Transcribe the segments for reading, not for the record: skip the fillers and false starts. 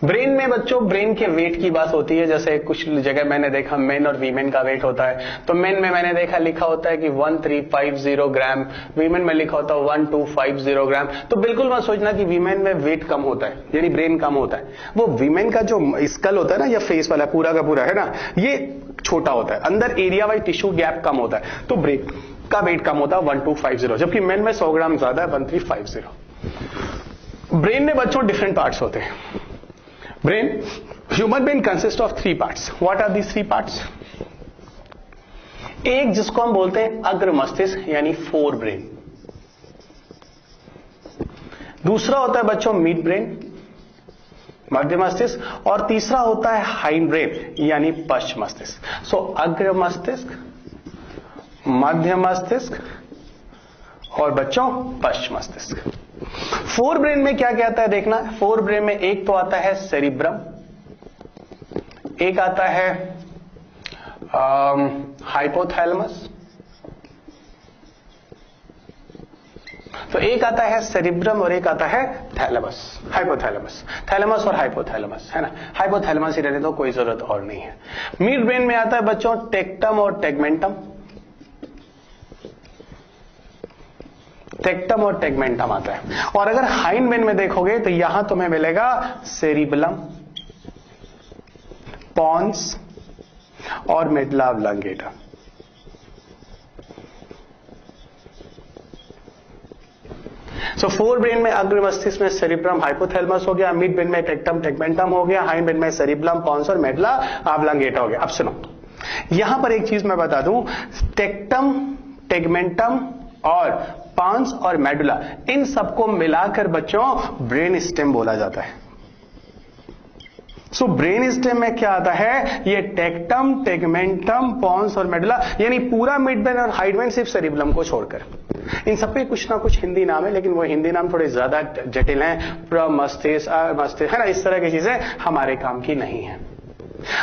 Brain में बच्चों brain के वेट की बात होती है। जैसे कुछ जगह मैंने देखा मेन और वीमेन का वेट होता है, तो मेन में मैंने देखा लिखा होता है कि 1350 ग्राम, वीमेन में लिखा होता है 1250 ग्राम। तो बिल्कुल मत सोचना कि वीमेन में वेट कम होता है यानी ब्रेन कम होता है। वो वीमेन का जो स्कल होता है ना या फेस वाला पूरा का पूरा है ना, ये छोटा होता है, अंदर एरिया वाइज टिश्यू गैप कम होता है, तो ब्रेन का वेट कम होता है 1250, जबकि मेन में 100 ग्राम ज्यादा है 1350। ब्रेन में बच्चों डिफरेंट पार्ट्स होते हैं। Brain, human brain consist of 3 parts. What are these 3 parts? एक जिसको हम बोलते हैं अग्र मस्तिष्क यानी फोर ब्रेन, दूसरा होता है बच्चों मिड ब्रेन मध्य मस्तिष्क, और तीसरा होता है हाइंड ब्रेन यानी पश्च मस्तिष्क। सो अग्र मस्तिष्क, मध्य मस्तिष्क और बच्चों पश्च मस्तिष्क। फोर ब्रेन में क्या क्या आता है देखना। फोर ब्रेन में एक तो आता है सेरिब्रम, एक आता है हाइपोथैलेमस, तो एक आता है सेरिब्रम और एक आता है थैलेमस, हाइपोथैलेमस। थैलेमस और हाइपोथैलेमस है ना, हाइपोथैलेमस ही रहने तो कोई जरूरत और नहीं है। मिड ब्रेन में आता है बच्चों टेक्टम और टेगमेंटम, टेक्टम और टेगमेंटम आता है। और अगर हाइंड ब्रेन में देखोगे तो यहां तुम्हें मिलेगा सेरिबलम, पॉन्स और medulla oblongata. So fore brain में अग्र मस्तिष्क में सेरिब्रम हाइपोथैलेमस हो गया, मिड ब्रेन में टेक्टम टेगमेंटम हो गया, हाइंड ब्रेन में सेरिबलम, पॉन्स और मेडुला ऑब्लांगेटा हो गया। अब सुनो, यहां पर एक चीज मैं बता दूं, टेक्टम, टेगमेंटम और पॉन्स और मेडुला, इन सबको मिलाकर बच्चों ब्रेन स्टेम बोला जाता है। सो ब्रेन स्टेम में क्या आता है, ये टेक्टम, टेगमेंटम, पॉन्स और मेडुला, यानी पूरा मिड ब्रेन और हाइंड ब्रेन सिर्फ सेरिबलम को छोड़कर। इन सब पे कुछ ना कुछ हिंदी नाम है, लेकिन वो हिंदी नाम थोड़े ज्यादा जटिल हैं, प्रमस्तिष्क, मस्तिष्क है ना, इस तरह की चीजें हमारे काम की नहीं है।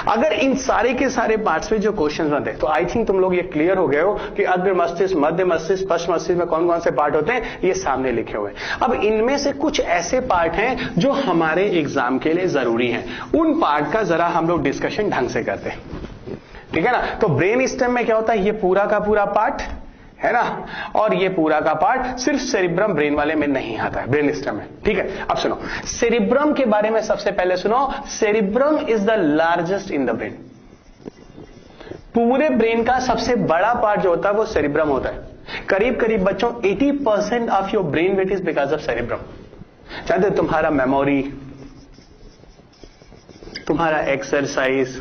अगर इन सारे के सारे पार्ट्स में जो क्वेश्चंस बनते हैं, तो आई थिंक तुम लोग ये क्लियर हो गए हो कि अग्र मस्तिष्क, मध्य मस्तिष्क, पश्च मस्तिष्क में कौन कौन से पार्ट होते हैं, ये सामने लिखे हुए हैं। अब इनमें से कुछ ऐसे पार्ट हैं जो हमारे एग्जाम के लिए जरूरी हैं, उन पार्ट का जरा हम लोग डिस्कशन ढंग से करते हैं, ठीक है ना। तो ब्रेन स्टेम में क्या होता है, ये पूरा का पूरा पार्ट है ना, और ये पूरा का पार्ट सिर्फ सेरिब्रम ब्रेन वाले में नहीं आता है, ब्रेन स्टेम में, ठीक है। अब सुनो, सेरिब्रम के बारे में सबसे पहले सुनो। Cerebrum is the largest in the brain. पूरे ब्रेन का सबसे बड़ा पार्ट जो होता है वो सेरिब्रम होता है। करीब करीब बच्चों 80% of your brain weight is because of cerebrum. जानते हो, तुम्हारा मेमोरी, तुम्हारा एक्सरसाइज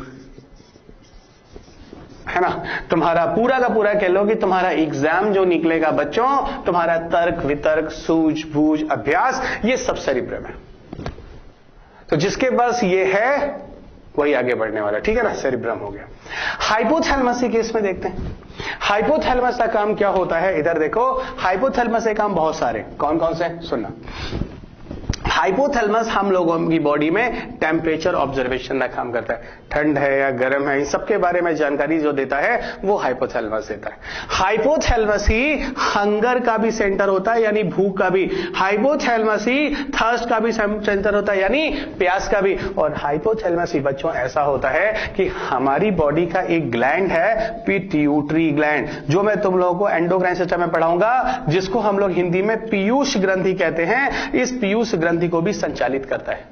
है ना, तुम्हारा पूरा का पूरा कह लो कि तुम्हारा एग्जाम जो निकलेगा बच्चों, तुम्हारा तर्क वितर्क सूझबूझ अभ्यास, ये सब सेरिब्रम है। तो जिसके पास ये है वही आगे बढ़ने वाला, ठीक है ना, सेरिब्रम हो गया। हाइपोथैलेमस के केस में देखते हैं, हाइपोथैलेमस का काम क्या होता है। इधर देखो, हाइपोथैलेमस के काम बहुत सारे, कौन कौन से सुनना। हाइपोथैलेमस हम लोगों की बॉडी में टेम्परेचर ऑब्जर्वेशन का काम करता है, ठंड है या गर्म है, इन सबके बारे में जानकारी जो देता है वो हाइपोथैलेमस देता है। हाइपोथैलेमस ही हंगर का भी सेंटर होता है यानी भूख का भी, हाइपोथैलेमस ही थर्स्ट का भी सेंटर होता है यानी प्यास का भी, और हाइपोथैलेमस ही बच्चों ऐसा होता है कि हमारी बॉडी का एक ग्लैंड है पिट्यूटरी ग्लैंड, जो मैं तुम लोगों को एंडोक्राइन सिस्टम में पढ़ाऊंगा, जिसको हम लोग हिंदी में पीयूष ग्रंथि कहते हैं। इस पीयूष ग्रंथि को भी संचालित करता है।